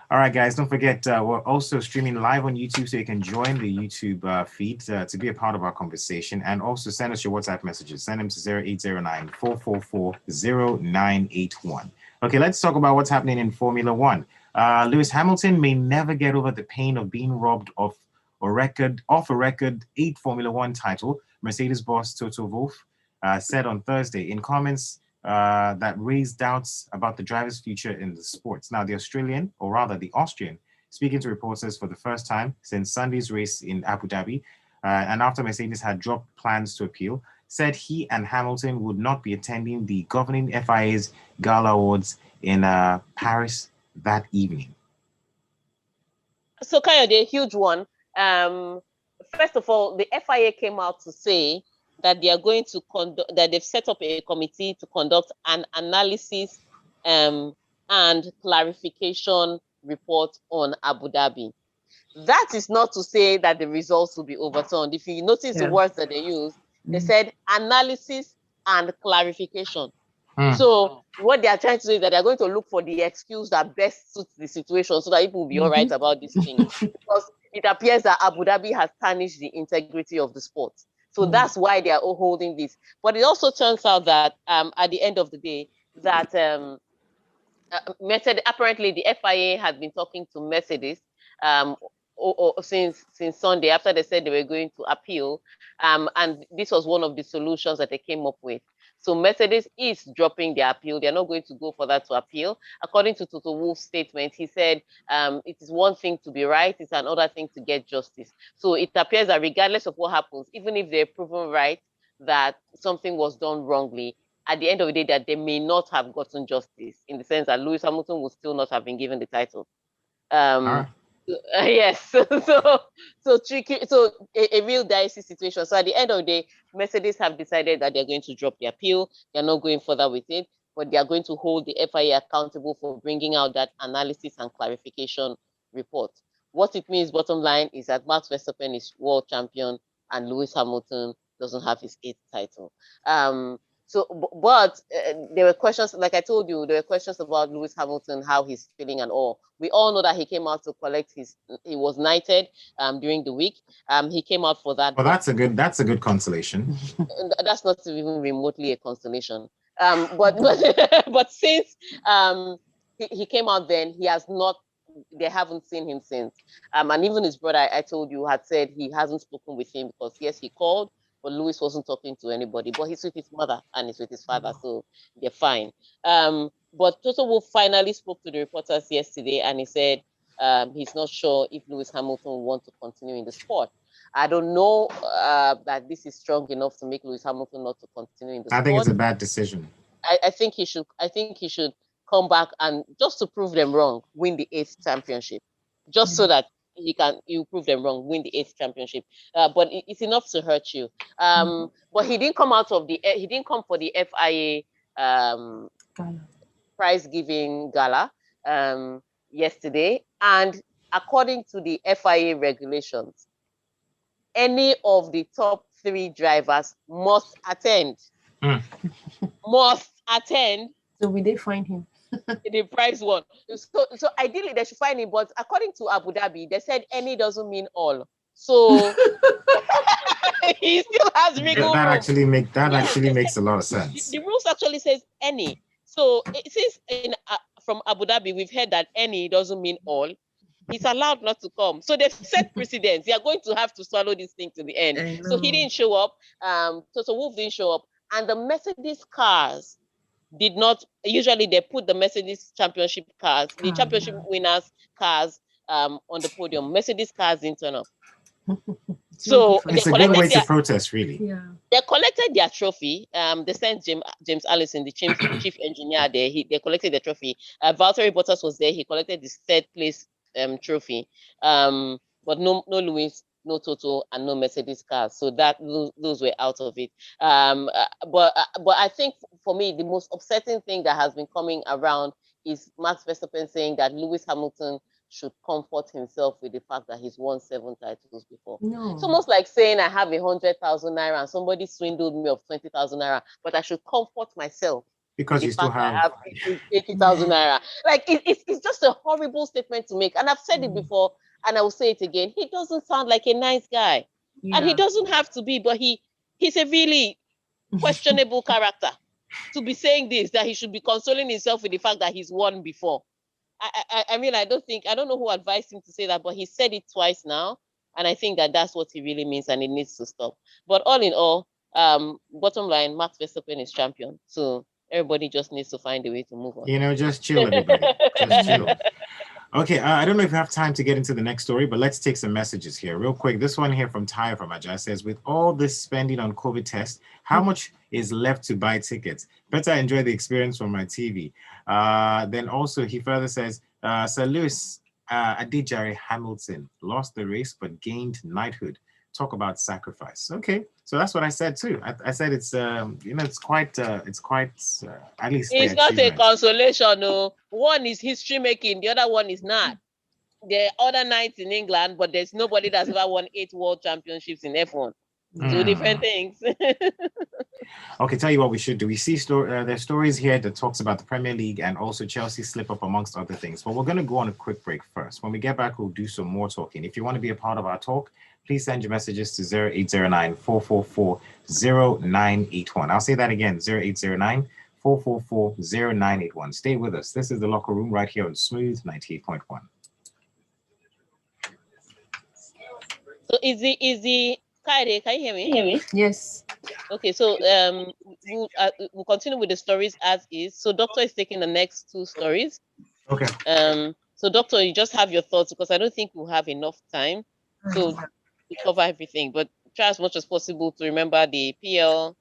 All right, guys, don't forget, we're also streaming live on YouTube, so you can join the YouTube feed to be a part of our conversation. And also send us your WhatsApp messages. Send them to 0809-444-0981. Okay, let's talk about what's happening in Formula One. Lewis Hamilton may never get over the pain of being robbed of a record 8 Formula One title, Mercedes boss Toto Wolff said on Thursday in comments that raised doubts about the driver's future in the sports. Now, the Australian, or rather the Austrian, speaking to reporters for the first time since Sunday's race in Abu Dhabi, and after Mercedes had dropped plans to appeal, said he and Hamilton would not be attending the governing FIA's Gala Awards in Paris that evening. So, Kayode, a huge one. First of all, the FIA came out to say that they are going to conduct, that they've set up a committee to conduct an analysis and clarification report on Abu Dhabi. That is not to say that the results will be overturned. If you notice the words that they used, they said analysis and clarification. So what they are trying to do is that they're going to look for the excuse that best suits the situation so that people will be all right about this thing. Because it appears that Abu Dhabi has tarnished the integrity of the sport. So that's why they are all holding this. But it also turns out that at the end of the day, that apparently the FIA has been talking to Mercedes since Sunday after they said they were going to appeal. And this was one of the solutions that they came up with. So Mercedes is dropping their appeal. They're not going to go for that to appeal. According to Toto Wolff's statement, he said it is one thing to be right, it's another thing to get justice. So it appears that regardless of what happens, even if they're proven right that something was done wrongly, at the end of the day, that they may not have gotten justice in the sense that Lewis Hamilton would still not have been given the title. Yes, so tricky, so a real dicey situation. So at the end of the day, Mercedes have decided that they're going to drop the appeal. They're not going further with it, but they are going to hold the FIA accountable for bringing out that analysis and clarification report. What it means, bottom line, is that Max Verstappen is world champion and Lewis Hamilton doesn't have his 8th title. But there were questions, like I told you, there were questions about Lewis Hamilton, how he's feeling and all. We all know that he came out to collect he was knighted during the week. He came out for that. Well, that's a good consolation. That's not even remotely a consolation. But since he came out then, he has not, they haven't seen him since. And even his brother, I told you, had said he hasn't spoken with him because yes, he called, but Lewis wasn't talking to anybody. But he's with his mother and he's with his father, so they're fine. But Toto Wolff finally spoke to the reporters yesterday, and he said he's not sure if Lewis Hamilton will want to continue in the sport. I don't know that this is strong enough to make Lewis Hamilton not to continue in the sport. I think it's a bad decision. I think he should come back and just to prove them wrong, win the 8th championship, just so that you prove them wrong, win the 8th championship. But it's enough to hurt you. But he didn't come for the FIA prize giving gala yesterday. And according to the FIA regulations, any of the top 3 drivers must attend. Must attend. So will they find him? The prize one. So ideally they should find him, but according to Abu Dhabi, they said any doesn't mean all. So he still has wiggle room. That actually makes a lot of sense. The rules actually says any. So since from Abu Dhabi we've heard that any doesn't mean all, he's allowed not to come. So they've set precedents. They are going to have to swallow this thing to the end. So he didn't show up. Toto Wolff didn't show up, and the Mercedes cars did not. Usually they put the Mercedes championship cars, the championship winners cars on the podium. Mercedes cars didn't turn up. So it's a good way to protest, really. Yeah. They collected their trophy. They sent James Allison, the chief engineer there. They collected the trophy. Valtteri Bottas was there. He collected his 3rd place trophy. But no Lewis, no Toto, and no Mercedes cars. So that those were out of it. But I think for me, the most upsetting thing that has been coming around is Max Verstappen saying that Lewis Hamilton should comfort himself with the fact that he's won 7 titles before. No. It's almost like saying I have 100,000 naira and somebody swindled me of 20,000 naira, but I should comfort myself Because you still have 80,000 naira. Like it's just a horrible statement to make. And I've said it before, and I will say it again. He doesn't sound like a nice guy, and he doesn't have to be. But he's a really questionable character to be saying this. That he should be consoling himself with the fact that he's won before. I mean, I don't know who advised him to say that, but he said it twice now, and I think that that's what he really means, and it needs to stop. But all in all, bottom line, Max Verstappen is champion. So everybody just needs to find a way to move on. You know, just chill, everybody. Just chill. Okay, I don't know if you have time to get into the next story, but let's take some messages here real quick. This one here from Tyre from Ajay says, with all this spending on COVID tests, how much is left to buy tickets? Better enjoy the experience from my TV. Then also he further says, Sir Lewis Adijare Hamilton lost the race but gained knighthood. Talk about sacrifice. Okay, so that's what I said too. I said it's it's quite at least it's not a consolation. No, one is history making, the other one is not. There are other knights in England, but there's nobody that's ever won 8 world championships in F1. Two different things. Okay, tell you what we should do. We see there's stories here that talks about the Premier League and also Chelsea slip up amongst other things. But we're going to go on a quick break first. When we get back, we'll do some more talking. If you want to be a part of our talk, please send your messages to 0809-444-0981. I'll say that again, 0809-444-0981. Stay with us. This is The Locker Room right here on Smooth 98.1. So is the Kayode, can you hear me? Yes. Okay, so we'll continue with the stories as is. So Doctor is taking the next 2 stories. Okay. So Doctor, you just have your thoughts because I don't think we'll have enough time to cover everything. But try as much as possible to remember the PL,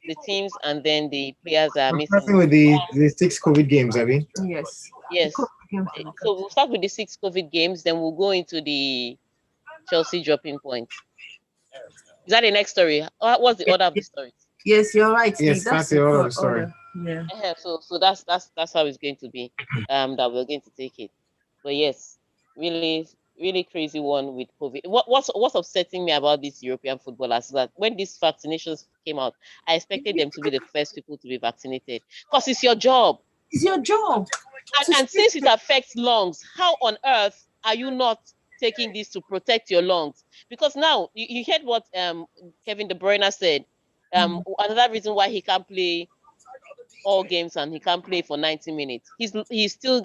the teams, and then the players are missing. Starting with the 6 COVID games, I mean. Yes. Yes. So we'll start with the 6 COVID games, then we'll go into the Chelsea dropping points. Is that the next story? What's the order of the stories? Yes, you're right. Yes, that's the order of the story. Yeah. So that's how it's going to be. That we're going to take it. But yes, really, really crazy one with COVID. What's upsetting me about these European footballers is that when these vaccinations came out, I expected them to be the first people to be vaccinated because it's your job. It's your job. And since it affects lungs, how on earth are you not taking this to protect your lungs? Because now you heard what Kevin De Bruyne said. Another reason why he can't play all games and he can't play for 90 minutes. He's still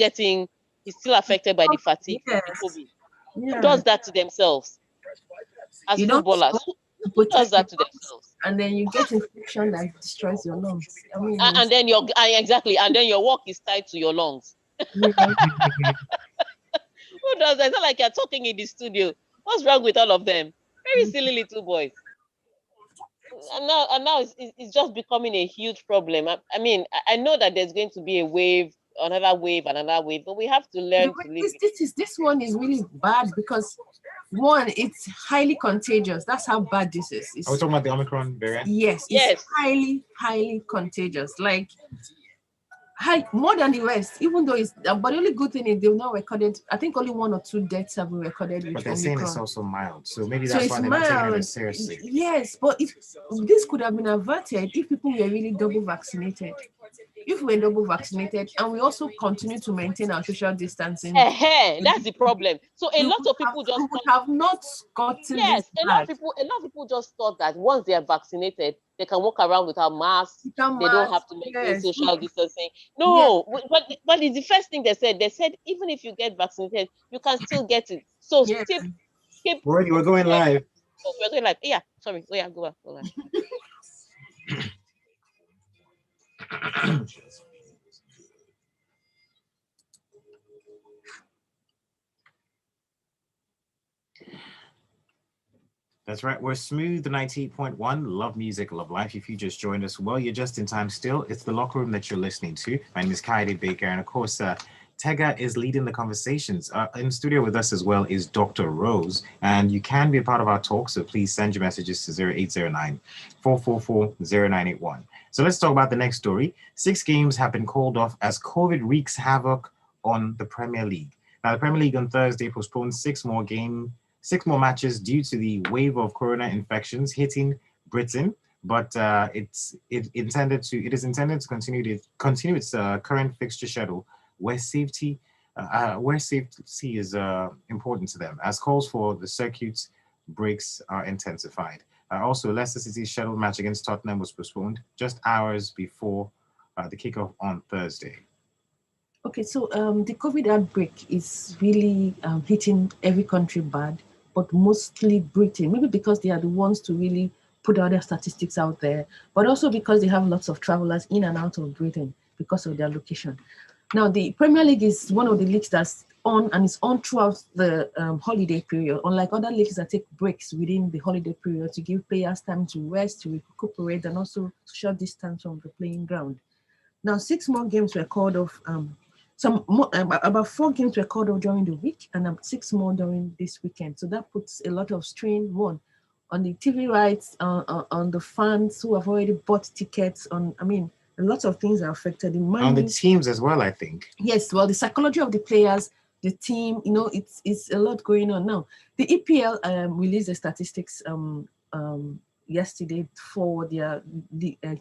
affected by the fatigue. Yes. COVID. Who does that to themselves? As footballers, who does that to themselves? And then you get infection that destroys your lungs. I mean, and then your work is tied to your lungs. Who does that? It's not like you're talking in the studio. What's wrong with all of them? Very silly little boys. And now it's just becoming a huge problem. I mean, I know that there's going to be a wave, another wave, but we have to learn to live. This one is really bad because one, it's highly contagious. That's how bad this is. Are we talking about the Omicron variant? Yes, it's highly, highly contagious. Like more than the rest, even though but the only good thing is they've not recorded. I think only 1 or 2 deaths have been recorded. But they're saying it's also mild, so maybe that's why they're not taking it seriously. Yes, but this could have been averted if people were really double vaccinated. If we're double vaccinated and we also continue to maintain our social distancing, that's the problem. So a lot of people just have not gotten. Yes, a lot of people just thought that once they are vaccinated, they can walk around without masks. They don't have to maintain social distancing. No, but it's the first thing they said. They said even if you get vaccinated, you can still get it. So keep. We're going live. We're going live. Yeah, sorry. Oh yeah, go back. That's right. We're Smooth 98.1. Love music, love life. If you just joined us, well, you're just in time still. It's The Locker Room that you're listening to. My name is Kayode Bakerr, and of course, Tega is leading the conversations. In studio with us as well is Dr. Rose, and you can be a part of our talk, so please send your messages to 0809-444-0981. So let's talk about the next story. 6 games have been called off as COVID wreaks havoc on the Premier League. Now, the Premier League on Thursday postponed 6 more matches due to the wave of corona infections hitting Britain. but it is intended to continue its current fixture schedule, where safety is important to them, as calls for the circuit breaks are intensified. Also, Leicester City's scheduled match against Tottenham was postponed just hours before the kickoff on Thursday. Okay, so the COVID outbreak is really hitting every country bad, but mostly Britain, maybe because they are the ones to really put all their statistics out there, but also because they have lots of travelers in and out of Britain because of their location. Now, the Premier League is one of the leagues that's on, and it's on throughout the holiday period, unlike other leagues that take breaks within the holiday period to give players time to rest, to recuperate, and also social distance from the playing ground. Now, 6 more games were called off. About 4 games were called off during the week, and 6 more during this weekend. So that puts a lot of strain, one, on the TV rights, on the fans who have already bought tickets. A lot of things are affected. On the teams as well, I think. Yes, well, the psychology of the players, the team, it's a lot going on now. The EPL released the statistics yesterday for the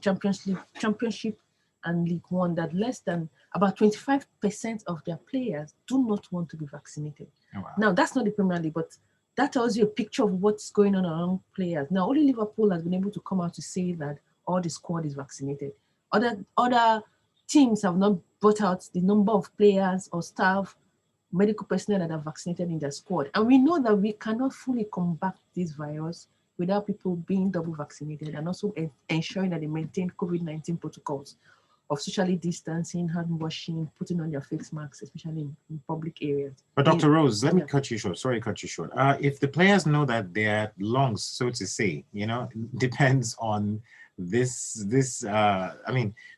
championship and League One, that less than about 25% of their players do not want to be vaccinated. Oh, wow. Now, that's not the Premier League, but that tells you a picture of what's going on around players. Now, only Liverpool has been able to come out to say that all the squad is vaccinated. Other teams have not brought out the number of players or staff, medical personnel that are vaccinated in their squad. And we know that we cannot fully combat this virus without people being double vaccinated, and also ensuring that they maintain COVID-19 protocols of socially distancing, hand washing, putting on their face masks, especially in public areas. But Dr. Rose, let me cut you short. Sorry, cut you short. If the players know that their lungs, so to say, depends on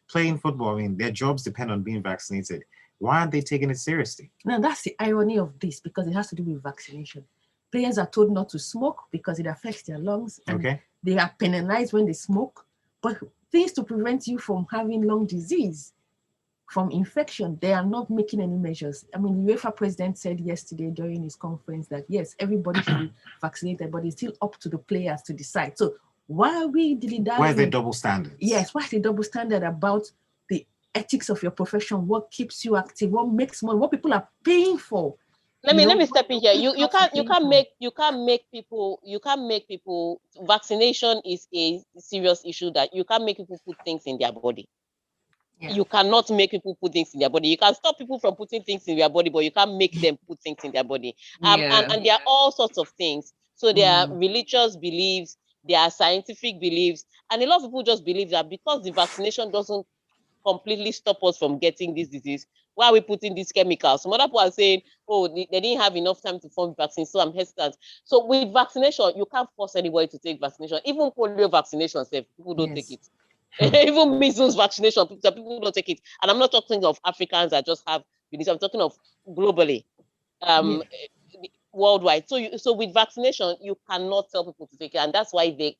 playing football, their jobs depend on being vaccinated. Why aren't they taking it seriously? Now, that's the irony of this, because it has to do with vaccination. Players are told not to smoke because it affects their lungs, and they are penalized when they smoke. But things to prevent you from having lung disease, from infection, they are not making any measures. The UEFA president said yesterday during his conference that yes, everybody should be vaccinated, but it's still up to the players to decide. So why are we dilly-dallying? Why are there double standards? Yes, why is the double standard about the ethics of your profession? What keeps you active? What makes money? What people are paying for? Let me step in here. You can't make people. Vaccination is a serious issue that you can't make people put things in their body. Yeah. You cannot make people put things in their body. You can stop people from putting things in their body, but you can't make them put things in their body. And there are all sorts of things. So there are religious beliefs, there are scientific beliefs, and a lot of people just believe that because the vaccination doesn't completely stop us from getting this disease, why are we putting these chemicals? Some other people are saying, oh, they didn't have enough time to form vaccine, so I'm hesitant. So with vaccination, you can't force anybody to take vaccination. Even polio vaccination, people don't take it. Even measles vaccination, people don't take it. And I'm not talking of Africans that just have this. I'm talking of globally, worldwide. So with vaccination, you cannot tell people to take it, and that's why the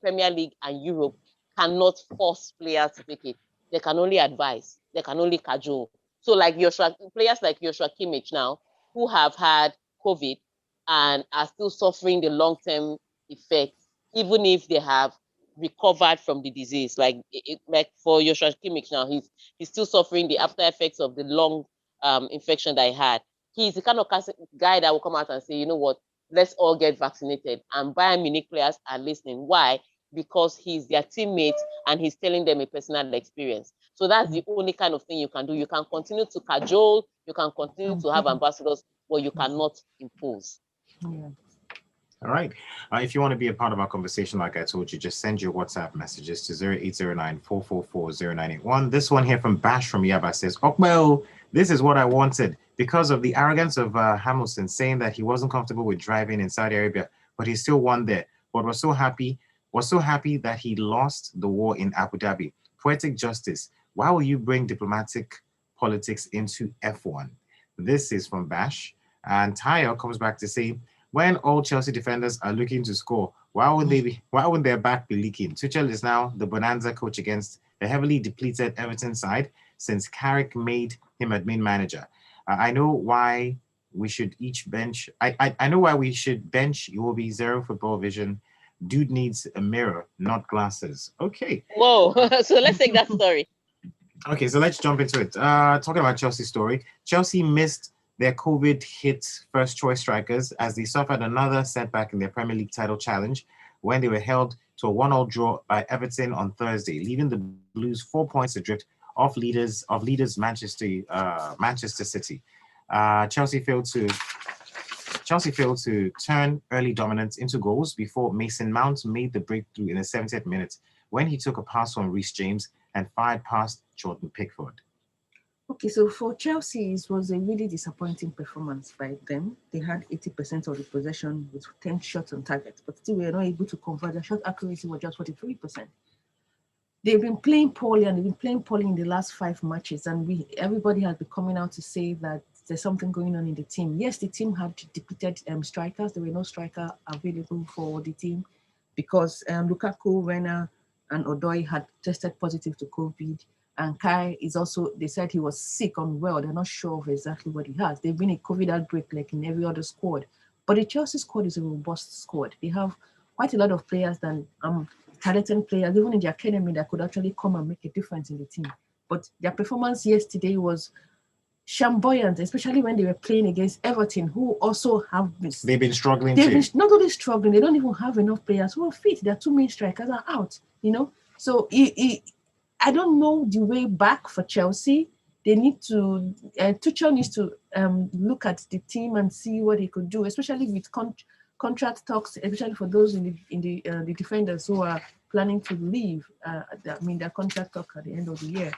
Premier League and Europe cannot force players to take it. They can only advise. They can only cajole. So like players like Joshua Kimmich now, who have had COVID and are still suffering the long-term effects, even if they have recovered from the disease. Like for Joshua Kimmich now, he's still suffering the after effects of the long infection that he had. He's the kind of guy that will come out and say, you know what, let's all get vaccinated. And Bayern Munich players are listening. Why? Because he's their teammate and he's telling them a personal experience. So that's the only kind of thing you can do. You can continue to cajole, you can continue to have ambassadors, but you cannot impose. Yeah. All right. If you want to be a part of our conversation, like I told you, just send your WhatsApp messages to 0809-444-0981. This one here from Bash from Yaba says, well, this is what I wanted. Because of the arrogance of Hamilton saying that he wasn't comfortable with driving in Saudi Arabia, but he still won there. But was so happy that he lost the war in Abu Dhabi. Poetic justice. Why will you bring diplomatic politics into F1? This is from Bash. And Tayo comes back to say, when all Chelsea defenders are looking to score, why wouldn't their back be leaking? Tuchel is now the bonanza coach against the heavily depleted Everton side since Carrick made him admin manager. I know why we should each bench. I know why we should bench Iwobi, Zero Football Vision, Dude needs a mirror, not glasses. Okay. Whoa. So let's take that story. Okay, so let's jump into it. Talking about Chelsea's story, Chelsea missed their COVID hit first choice strikers as they suffered another setback in their Premier League title challenge when they were held to a 1-1 draw by Everton on Thursday, leaving the Blues 4 points adrift of leaders Manchester City. Chelsea failed to turn early dominance into goals before Mason Mount made the breakthrough in the 70th minute when he took a pass from Reece James and fired past Jordan Pickford. Okay, so for Chelsea, it was a really disappointing performance by them. They had 80% of the possession with 10 shots on target, but still were not able to convert. Their shot accuracy was just 43%. They've been playing poorly, and they've been playing poorly in the last 5 matches, and everybody has been coming out to say that there's something going on in the team. Yes, the team had depleted strikers. There were no striker available for the team because Lukaku, Werner, and Odoi had tested positive to COVID. And Kai is also, they said he was sick, unwell. They're not sure of exactly what he has. They've been a COVID outbreak like in every other squad. But the Chelsea squad is a robust squad. They have quite a lot of players that talented players, even in the academy, that could actually come and make a difference in the team. But their performance yesterday was flamboyant, especially when they were playing against Everton, who also have been... They've been struggling They've too. been not only struggling, they don't even have enough players who are fit. Their 2 main strikers are out, So I don't know the way back for Chelsea. They need to, Tuchel needs to look at the team and see what he could do, especially with contract talks, especially for those in the defenders who are planning to leave. Their contract talk at the end of the year.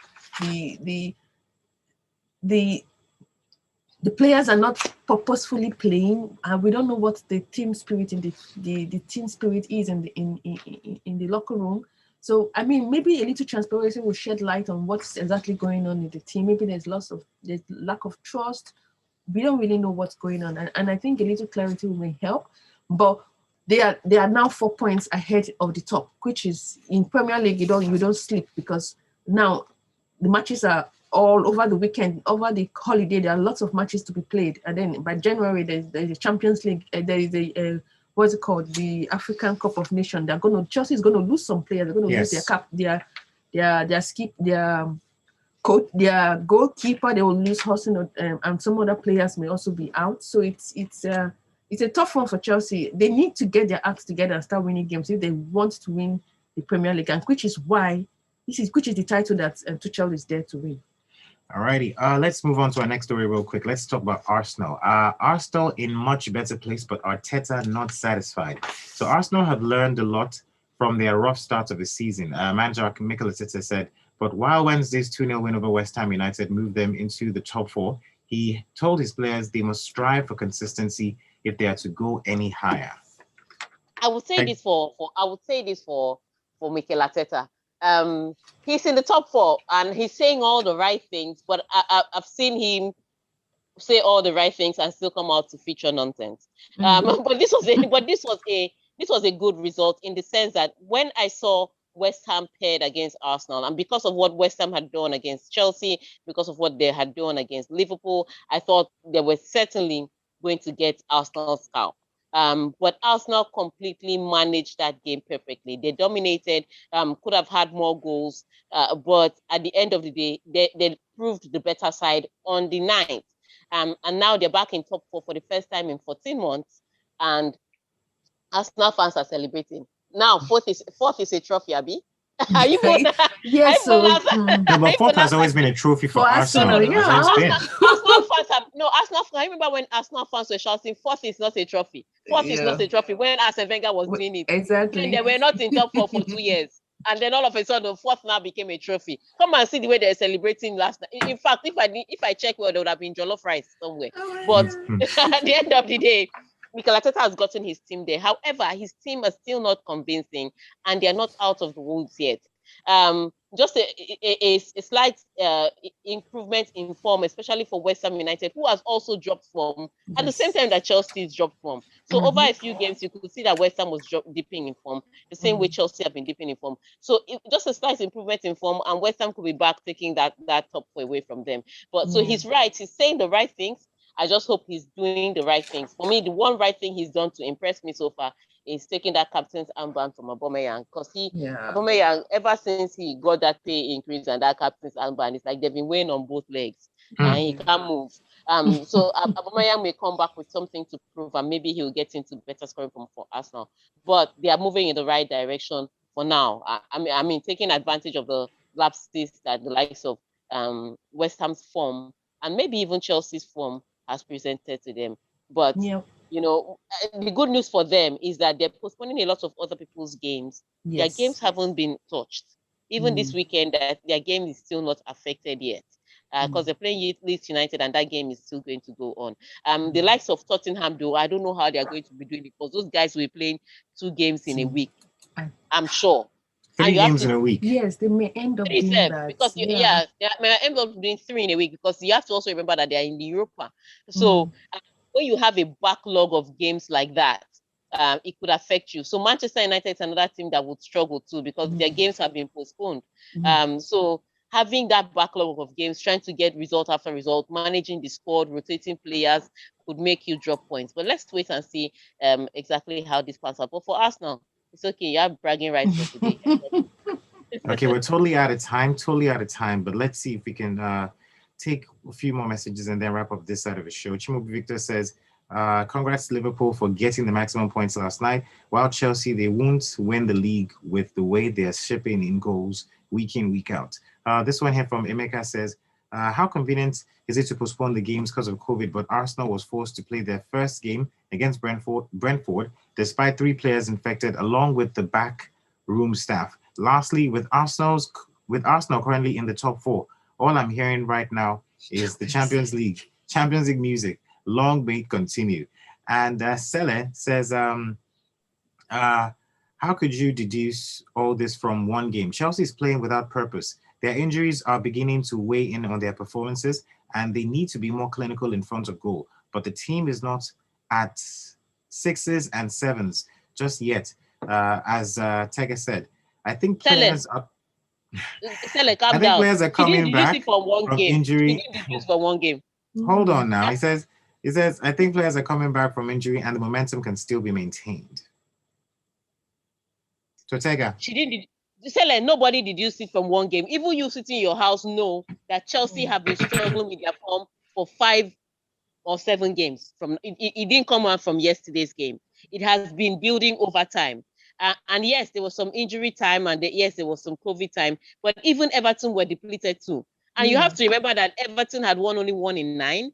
The players are not purposefully playing. We don't know what the team spirit the team spirit is in the locker room. So, maybe a little transparency will shed light on what's exactly going on in the team. Maybe there's lack of trust. We don't really know what's going on. And I think a little clarity may help. But they are now 4 points ahead of the top, which is in Premier League, you don't sleep because now the matches are all over the weekend, over the holiday. There are lots of matches to be played. And then by January, there's a Champions League, there is a what's it called? The African Cup of Nations. Chelsea is going to lose some players. They're going to lose their coach, their goalkeeper. They will lose Hudson, and some other players may also be out. So it's a tough one for Chelsea. They need to get their acts together and start winning games if they want to win the Premier League, and which is the title that Tuchel is there to win. Alrighty, let's move on to our next story real quick. Let's talk about Arsenal. Arsenal in much better place, but Arteta not satisfied. So Arsenal have learned a lot from their rough start of the season. Manager Mikel Arteta said, but while Wednesday's 2-0 win over West Ham United moved them into the top 4, he told his players they must strive for consistency if they are to go any higher. I would say this for Mikel Arteta. He's in the top 4 and he's saying all the right things, but I've seen him say all the right things and still come out to feature nonsense. But this was a good result in the sense that when I saw West Ham paired against Arsenal, and because of what West Ham had done against Chelsea, because of what they had done against Liverpool, I thought they were certainly going to get Arsenal's scalp. But Arsenal completely managed that game perfectly. They dominated, could have had more goals, but at the end of the day, they proved the better side on the 9th. And now they're back in top 4 for the first time in 14 months. And Arsenal fans are celebrating. Now, fourth is a trophy, Abi. Yes, but 4th has always been a trophy for Arsenal. Yeah. Arsenal fans have Arsenal fans. I remember when Arsenal fans were shouting, 4th is not a trophy. 4th is not a trophy when Arsene Wenger was doing it. Exactly. And they were not in top 4 for 2 years. And then all of a sudden, 4th now became a trophy. Come and see the way they're celebrating last night. In fact, if I check well, there would have been jollof rice somewhere. But at the end of the day, Mikel Arteta has gotten his team there. However, his team is still not convincing, and they're not out of the woods yet. Just a slight improvement in form, especially for West Ham United, who has also dropped form at the same time that Chelsea's dropped form. So over a few games, you could see that West Ham was dipping in form, the same way Chelsea have been dipping in form. So just a slight improvement in form, and West Ham could be back taking that top 4 away from them. But so he's right; he's saying the right things. I just hope he's doing the right things. For me, the one right thing he's done to impress me so far is taking that captain's armband from Aubameyang, because Yeah. Aubameyang, ever since he got that pay increase and that captain's armband, it's like they've been weighing on both legs and he can't move. So Aubameyang may come back with something to prove, and maybe he'll get into better scoring from for Arsenal. But they are moving in the right direction for now. I mean, taking advantage of the lapses that the likes of West Ham's form and maybe even Chelsea's form has presented to them. But Yep. you know, the good news for them is that they're postponing a lot of other people's games. Their Yes. games haven't been touched. Even this weekend, that their game is still not affected yet, because they're playing Leeds United, and that game is still going to go on. The likes of Tottenham, though, I don't know how they're going to be doing it, because those guys will be playing 2 games in a week, I'm sure. 3 And you have games to, in a week. Yes, they may end up doing that. because they may end up doing 3 in a week, because you have to also remember that they're in the Europa. So when you have a backlog of games like that, it could affect you. So Manchester United is another team that would struggle too, because their games have been postponed. So having that backlog of games, trying to get result after result, managing the squad, rotating players could make you drop points. But let's wait and see exactly how this pans out. But for Arsenal, it's okay. You have bragging rights for today. Okay, we're totally out of time, but let's see if we can take a few more messages and then wrap up this side of the show. Chimobi Victor says, congrats to Liverpool for getting the maximum points last night. While Chelsea, they won't win the league with the way they're shipping in goals week in, week out. This one here from Emeka says, how convenient is it to postpone the games because of COVID, but Arsenal was forced to play their first game against Brentford despite 3 players infected along with the back room staff. Lastly, with Arsenal currently in the top 4, all I'm hearing right now is the Champions League music. Long may it continue. And Sele says, how could you deduce all this from one game? Chelsea is playing without purpose. Their injuries are beginning to weigh in on their performances, and they need to be more clinical in front of goal. But the team is not at 6s and 7s just yet, as Tega said. I think players are. Calm down. Players are coming back from injury. He didn't deduce for one game. Hold on now. He says, I think players are coming back from injury and the momentum can still be maintained. So Tega. She didn't. Nobody deduced it from one game. Even you sitting in your house know that Chelsea have been struggling with their form for 5 or 7 games. It didn't come out from yesterday's game. It has been building over time. And yes, there was some injury time, and yes, there was some COVID time. But even Everton were depleted too. And you have to remember that Everton had won only 1 in 9,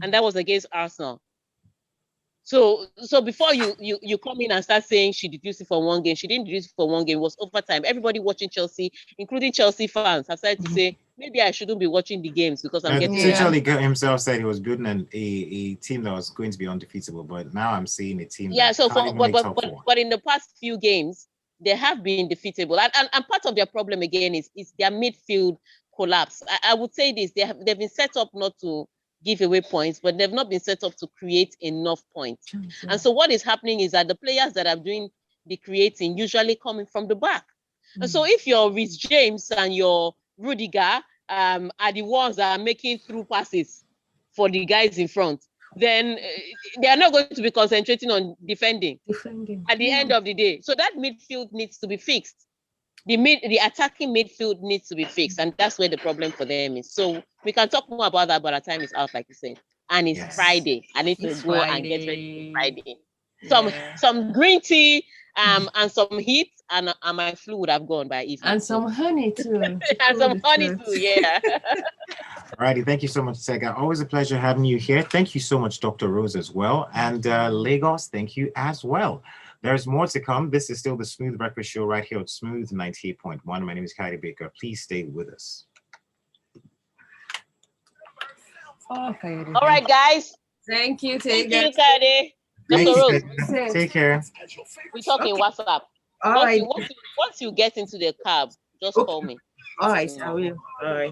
and that was against Arsenal. So before you come in and start saying she deduced it for one game, she didn't deduce it for one game. It was overtime. Everybody watching Chelsea, including Chelsea fans, have started to say, maybe I shouldn't be watching the games because I'm getting. Essentially, himself said he was building a team that was going to be undefeatable, but now I'm seeing a team. Yeah. But in the past few games, they have been defeatable, and part of their problem again is their midfield collapse. I would say this: they've been set up not to give away points, but they've not been set up to create enough points. And so what is happening is that the players that are doing the creating usually coming from the back. And so if your Rhys James and your Rudiger are the ones that are making through passes for the guys in front, then they are not going to be concentrating on defending at the end of the day. So that midfield needs to be fixed. The attacking midfield needs to be fixed, and that's where the problem for them is. So we can talk more about that, but our time is out, like you said, and it's Friday. I need to go and get ready for Friday. Some green tea, and some heat, and my flu would have gone by evening. And some honey too. And some honey too, yeah. Alrighty, thank you so much, Tega. Always a pleasure having you here. Thank you so much, Dr. Rose, as well, and Lagos. Thank you as well. There's more to come. This is still the Smooth Breakfast Show right here at Smooth 98.1. My name is Kayode Bakerr. Please stay with us. All right, guys. Thank you, Tega. Thank you, Kayode. Dr. Rose. Take care. We talk in WhatsApp. All right. Once you get into the cab, just call me. All right, I will. All right.